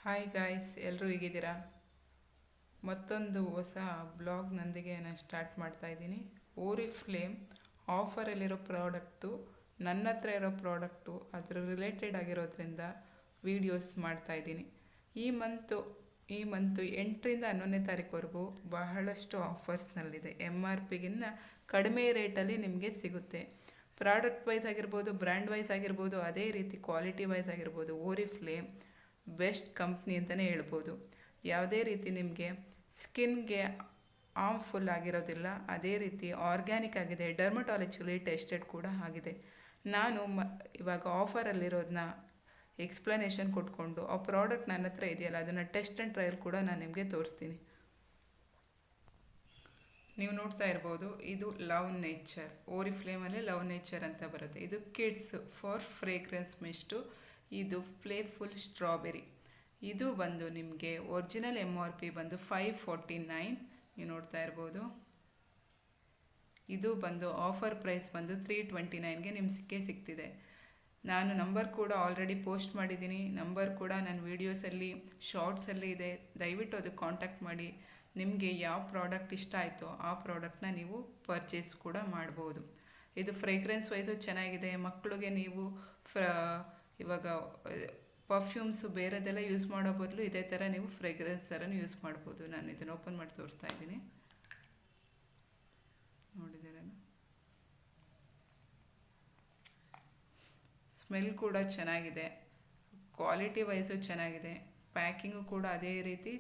Hi guys, ಎಲ್ಲರೂ ಹೇಗಿದ್ದೀರಾ? ಮತ್ತೊಂದು ಹೊಸ ಬ್ಲಾಗ್ನೊಂದಿಗೆ ನಾನು ಸ್ಟಾರ್ಟ್ ಮಾಡ್ತಾ ಇದ್ದೀನಿ. ಓರಿಫ್ಲೇಮ್ ಆಫರಲ್ಲಿರೋ ಪ್ರಾಡಕ್ಟು, ನನ್ನ ಹತ್ರ ಇರೋ ಪ್ರಾಡಕ್ಟು ಅದರ ರಿಲೇಟೆಡ್ ಆಗಿರೋದ್ರಿಂದ ವೀಡಿಯೋಸ್ ಮಾಡ್ತಾ ಇದ್ದೀನಿ. ಈ ಮಂತು 8ರಿಂದ 11ನೇ ತಾರೀಕುವರೆಗೂ ಬಹಳಷ್ಟು ಆಫರ್ಸ್ನಲ್ಲಿದೆ. MRPಗಿನ್ನ ಕಡಿಮೆ ರೇಟಲ್ಲಿ ನಿಮಗೆ ಸಿಗುತ್ತೆ. ಪ್ರಾಡಕ್ಟ್ ವೈಸ್ ಆಗಿರ್ಬೋದು, ಬ್ರ್ಯಾಂಡ್ ವೈಸ್ ಆಗಿರ್ಬೋದು, ಅದೇ ರೀತಿ ಕ್ವಾಲಿಟಿ ವೈಸ್ ಆಗಿರ್ಬೋದು. ಓರಿಫ್ಲೇಮ್ ಬೆಸ್ಟ್ ಕಂಪ್ನಿ ಅಂತಲೇ ಹೇಳ್ಬೋದು. ಯಾವುದೇ ರೀತಿ ನಿಮಗೆ ಸ್ಕಿನ್ಗೆ ಹಾರ್ಮ್ಫುಲ್ ಆಗಿರೋದಿಲ್ಲ. ಅದೇ ರೀತಿ ಆರ್ಗ್ಯಾನಿಕ್ ಆಗಿದೆ, ಡರ್ಮಟಾಲಜಿಕಲಿ ಟೆಸ್ಟೆಡ್ ಕೂಡ ಆಗಿದೆ. ನಾನು ಇವಾಗ ಆಫರಲ್ಲಿರೋದನ್ನ ಎಕ್ಸ್ಪ್ಲನೇಷನ್ ಕೊಟ್ಕೊಂಡು ಆ ಪ್ರಾಡಕ್ಟ್ ನನ್ನ ಹತ್ರ ಇದೆಯಲ್ಲ ಅದನ್ನು ಟೆಸ್ಟ್ ಆ್ಯಂಡ್ ಟ್ರಯಲ್ ಕೂಡ ನಾನು ನಿಮಗೆ ತೋರಿಸ್ತೀನಿ. ನೀವು ನೋಡ್ತಾ ಇರ್ಬೋದು, ಇದು ಲವ್ ನೇಚರ್. ಓರಿಫ್ಲೇಮಲ್ಲಿ ಲವ್ ನೇಚರ್ ಅಂತ ಬರುತ್ತೆ. ಇದು ಕಿಡ್ಸ್ ಫಾರ್ ಫ್ರೇಗ್ರೆನ್ಸ್ ಮಿಸ್ಟು. ಇದು ಪ್ಲೇಫುಲ್ ಸ್ಟ್ರಾಬೆರಿ. ಇದು ಬಂದು ನಿಮಗೆ ಒರಿಜಿನಲ್ MRP ಬಂದು 549. ನೀವು ನೋಡ್ತಾ ಇರ್ಬೋದು. ಇದು ಬಂದು ಆಫರ್ ಪ್ರೈಸ್ ಬಂದು 329ಗೆ ನಿಮ್ಗೆ ಸಿಗ್ತಿದೆ. ನಾನು ನಂಬರ್ ಕೂಡ ಆಲ್ರೆಡಿ ಪೋಸ್ಟ್ ಮಾಡಿದ್ದೀನಿ. ನಂಬರ್ ಕೂಡ ನನ್ನ ವೀಡಿಯೋಸಲ್ಲಿ ಶಾರ್ಟ್ಸಲ್ಲಿ ಇದೆ. ದಯವಿಟ್ಟು ಅದಕ್ಕೆ ಕಾಂಟ್ಯಾಕ್ಟ್ ಮಾಡಿ. ನಿಮಗೆ ಯಾವ ಪ್ರಾಡಕ್ಟ್ ಇಷ್ಟ ಆಯಿತೋ ಆ ಪ್ರಾಡಕ್ಟ್ನ ನೀವು ಪರ್ಚೇಸ್ ಕೂಡ ಮಾಡ್ಬೋದು. ಇದು ಫ್ರೇಗ್ರೆನ್ಸ್ ವೈಸು ಚೆನ್ನಾಗಿದೆ. ಮಕ್ಕಳಿಗೆ ನೀವು ಇವಾಗ ಪರ್ಫ್ಯೂಮ್ಸು ಬೇರೆದೆಲ್ಲ ಯೂಸ್ ಮಾಡೋ ಬದಲು ಇದೇ ಥರ ನೀವು ಫ್ರೇಗ್ರೆನ್ಸ್ ಥರನೂ ಯೂಸ್ ಮಾಡ್ಬೋದು. ನಾನು ಇದನ್ನು ಓಪನ್ ಮಾಡಿ ತೋರಿಸ್ತಾ ಇದ್ದೀನಿ. ನೋಡಿದ್ದೀರ, ಸ್ಮೆಲ್ ಕೂಡ ಚೆನ್ನಾಗಿದೆ. ಕ್ವಾಲಿಟಿ ವೈಸು ಚೆನ್ನಾಗಿದೆ. ಪ್ಯಾಕಿಂಗು ಕೂಡ ಅದೇ ರೀತಿ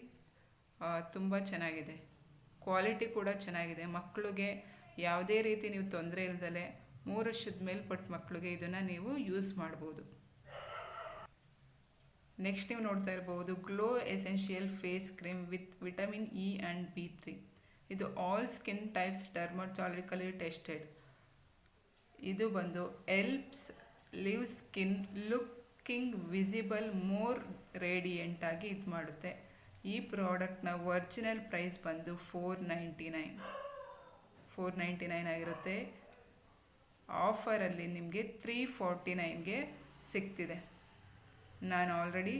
ತುಂಬ ಚೆನ್ನಾಗಿದೆ. ಕ್ವಾಲಿಟಿ ಕೂಡ ಚೆನ್ನಾಗಿದೆ. ಮಕ್ಕಳಿಗೆ ಯಾವುದೇ ರೀತಿ ನೀವು ತೊಂದರೆ ಇಲ್ದಲೆ 3 ವರ್ಷದ ಮೇಲ್ಪಟ್ಟ ಮಕ್ಕಳಿಗೆ ಇದನ್ನು ನೀವು ಯೂಸ್ ಮಾಡ್ಬೋದು. ನೆಕ್ಸ್ಟ್ ನೀವು ನೋಡ್ತಾ ಇರ್ಬೋದು, glow essential face cream with vitamin E and B3. ಇದು all skin types dermatologically tested. ಇದು ಬಂದು helps leave skin looking visible more radiant ಆಗಿ ಇದು ಮಾಡುತ್ತೆ. ಈ ಪ್ರಾಡಕ್ಟ್ನ ಒರಿಜಿನಲ್ ಪ್ರೈಸ್ ಬಂದು 499 ಆಗಿರುತ್ತೆ. ಆಫರಲ್ಲಿ ನಿಮಗೆ 349ಗೆ ಸಿಗ್ತಿದೆ. ನಾನು ಆಲ್ರೆಡಿ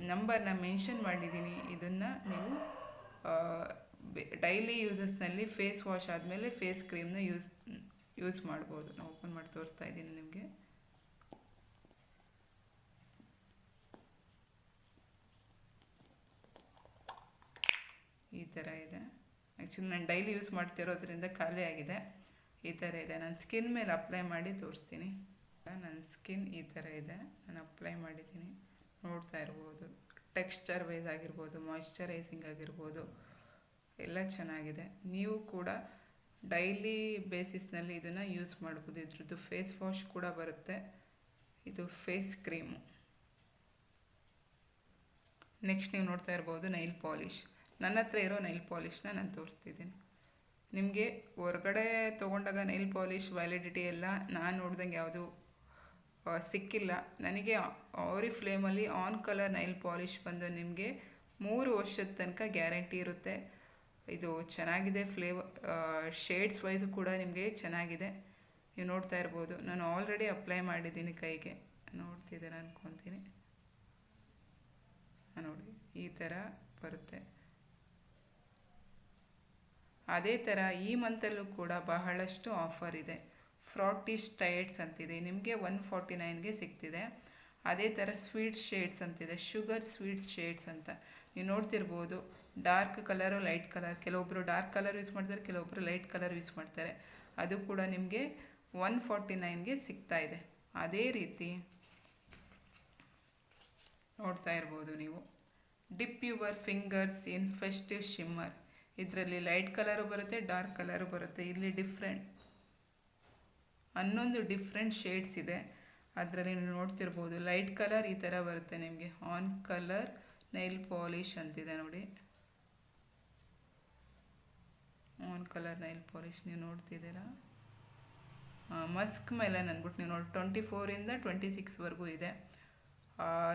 ನಂಬರ್ನ ಮೆನ್ಷನ್ ಮಾಡಿದ್ದೀನಿ. ಇದನ್ನು ನೀವು ಡೈಲಿ ಯೂಸಸ್ನಲ್ಲಿ ಫೇಸ್ ವಾಶ್ ಆದಮೇಲೆ ಫೇಸ್ ಕ್ರೀಮ್ನ ಯೂಸ್ ಮಾಡ್ಬೋದು. ನಾನು ಓಪನ್ ಮಾಡಿ ತೋರಿಸ್ತಾ ಇದ್ದೀನಿ ನಿಮಗೆ. ಈ ಥರ ಇದೆ. ಆ್ಯಕ್ಚುಲಿ ನಾನು ಡೈಲಿ ಯೂಸ್ ಮಾಡ್ತಿರೋದ್ರಿಂದ ಖಾಲಿ ಆಗಿದೆ. ಈ ಥರ ಇದೆ. ನಾನು ಸ್ಕಿನ್ ಮೇಲೆ ಅಪ್ಲೈ ಮಾಡಿ ತೋರಿಸ್ತೀನಿ. ನನ್ನ ಸ್ಕಿನ್ ಈ ಥರ ಇದೆ. ನಾನು ಅಪ್ಲೈ ಮಾಡಿದ್ದೀನಿ, ನೋಡ್ತಾ ಇರ್ಬೋದು. ಟೆಕ್ಸ್ಚರ್ ವೈಸ್ ಆಗಿರ್ಬೋದು, ಮಾಯ್ಶ್ಚರೈಸಿಂಗ್ ಆಗಿರ್ಬೋದು, ಎಲ್ಲ ಚೆನ್ನಾಗಿದೆ. ನೀವು ಕೂಡ ಡೈಲಿ ಬೇಸಿಸ್ನಲ್ಲಿ ಇದನ್ನು ಯೂಸ್ ಮಾಡ್ಬೋದು. ಇದ್ರದ್ದು ಫೇಸ್ ವಾಶ್ ಕೂಡ ಬರುತ್ತೆ. ಇದು ಫೇಸ್ ಕ್ರೀಮು. ನೆಕ್ಸ್ಟ್ ನೀವು ನೋಡ್ತಾ ಇರ್ಬೋದು ನೈಲ್ ಪಾಲಿಶ್. ನನ್ನ ಹತ್ರ ಇರೋ ನೈಲ್ ಪಾಲಿಷ್ನ ನಾನು ತೋರಿಸ್ತಿದ್ದೀನಿ ನಿಮಗೆ. ಹೊರಗಡೆ ತೊಗೊಂಡಾಗ ನೈಲ್ ಪಾಲಿಶ್ ವ್ಯಾಲಿಡಿಟಿ ಎಲ್ಲ ನಾನು ನೋಡ್ದಂಗೆ ಯಾವುದು ಸಿಕ್ಕಿಲ್ಲ ನನಗೆ. ಓರಿಫ್ಲೇಮಲ್ಲಿ ಆನ್ ಕಲರ್ ನೈಲ್ ಪಾಲಿಶ್ ಬಂದು ನಿಮಗೆ 3 ವರ್ಷದ ತನಕ ಗ್ಯಾರಂಟಿ ಇರುತ್ತೆ. ಇದು ಚೆನ್ನಾಗಿದೆ. ಶೇಡ್ಸ್ ವೈಸು ಕೂಡ ನಿಮಗೆ ಚೆನ್ನಾಗಿದೆ. ನೀವು ನೋಡ್ತಾ ಇರ್ಬೋದು. ನಾನು ಆಲ್ರೆಡಿ ಅಪ್ಲೈ ಮಾಡಿದ್ದೀನಿ ಕೈಗೆ, ನೋಡ್ತಿದ್ದೀರ ಅನ್ಕೊತೀನಿ. ನೋಡಿ, ಈ ಥರ ಬರುತ್ತೆ. ಅದೇ ಥರ ಈ ಮಂತಲ್ಲೂ ಕೂಡ ಬಹಳಷ್ಟು ಆಫರ್ ಇದೆ. ಫ್ರಾಟಿಶ್ ಟೈಡ್ಸ್ ಅಂತಿದೆ, ನಿಮಗೆ 149ಗೆ ಸಿಗ್ತಿದೆ. ಅದೇ ಥರ ಸ್ವೀಟ್ ಶೇಡ್ಸ್ ಅಂತಿದೆ, ಶುಗರ್ ಸ್ವೀಟ್ ಶೇಡ್ಸ್ ಅಂತ. ನೀವು ನೋಡ್ತಿರ್ಬೋದು, ಡಾರ್ಕ್ ಕಲರು, ಲೈಟ್ ಕಲರ್. ಕೆಲವೊಬ್ಬರು ಡಾರ್ಕ್ ಕಲರ್ ಯೂಸ್ ಮಾಡ್ತಾರೆ, ಕೆಲವೊಬ್ಬರು ಲೈಟ್ ಕಲರ್ ಯೂಸ್ ಮಾಡ್ತಾರೆ. ಅದು ಕೂಡ ನಿಮಗೆ 149ಗೆ ಸಿಗ್ತಾ ಇದೆ. ಅದೇ ರೀತಿ ನೋಡ್ತಾ ಇರ್ಬೋದು ನೀವು, dip your fingers in festive shimmer. ಇದರಲ್ಲಿ ಲೈಟ್ ಕಲರು ಬರುತ್ತೆ, ಡಾರ್ಕ್ ಕಲರು ಬರುತ್ತೆ. ಇಲ್ಲಿ ಡಿಫ್ರೆಂಟ್ ಶೇಡ್ಸ್ ಇದೆ. ಅದರಲ್ಲಿ ನೀವು ನೋಡ್ತಿರ್ಬೋದು, ಲೈಟ್ ಕಲರ್ ಈ ಥರ ಬರುತ್ತೆ ನಿಮಗೆ. ಆನ್ ಕಲರ್ ನೈಲ್ ಪಾಲಿಶ್ ಅಂತಿದೆ ನೋಡಿ. ಆನ್ ಕಲರ್ ನೈಲ್ ಪಾಲಿಶ್ ನೀವು ನೋಡ್ತಿದ್ದೀರಾ. ಮಸ್ಕ್ ಮೆಲನ್ ಅಂದ್ಬಿಟ್ಟು ನೀವು ನೋಡಿ 24ರಿಂದ 26ವರೆಗೂ ಇದೆ.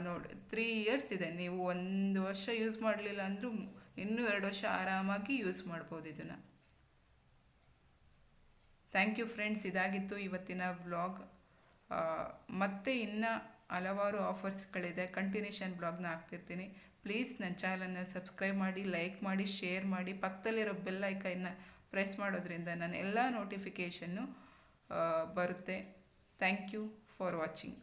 ನೋಡಿ 3 ಇಯರ್ಸ್ ಇದೆ. ನೀವು 1 ವರ್ಷ ಯೂಸ್ ಮಾಡಲಿಲ್ಲ ಅಂದರೂ ಇನ್ನೂ 2 ವರ್ಷ ಆರಾಮಾಗಿ ಯೂಸ್ ಮಾಡ್ಬೋದು ಇದನ್ನು. Thank you friends. ಇದಾಗಿತ್ತು ಇವತ್ತಿನ ವ್ಲಾಗ್. ಮತ್ತೆ ಇನ್ನು ಹಲವಾರು ಆಫರ್ಸ್ಗಳಿದೆ. ಕಂಟಿನ್ಯೂಷನ್ ಬ್ಲಾಗ್ನ ಹಾಕ್ತಿರ್ತೀನಿ. ಪ್ಲೀಸ್ ನನ್ನ ಚಾನಲನ್ನು ಸಬ್ಸ್ಕ್ರೈಬ್ ಮಾಡಿ, ಲೈಕ್ ಮಾಡಿ, ಶೇರ್ ಮಾಡಿ. ಪಕ್ಕದಲ್ಲಿರೋ ಬೆಲ್ ಐಕನ್ನ ಪ್ರೆಸ್ ಮಾಡೋದ್ರಿಂದ ನನ್ನ ಎಲ್ಲ ನೋಟಿಫಿಕೇಷನ್ನು ಬರುತ್ತೆ. Thank you for watching.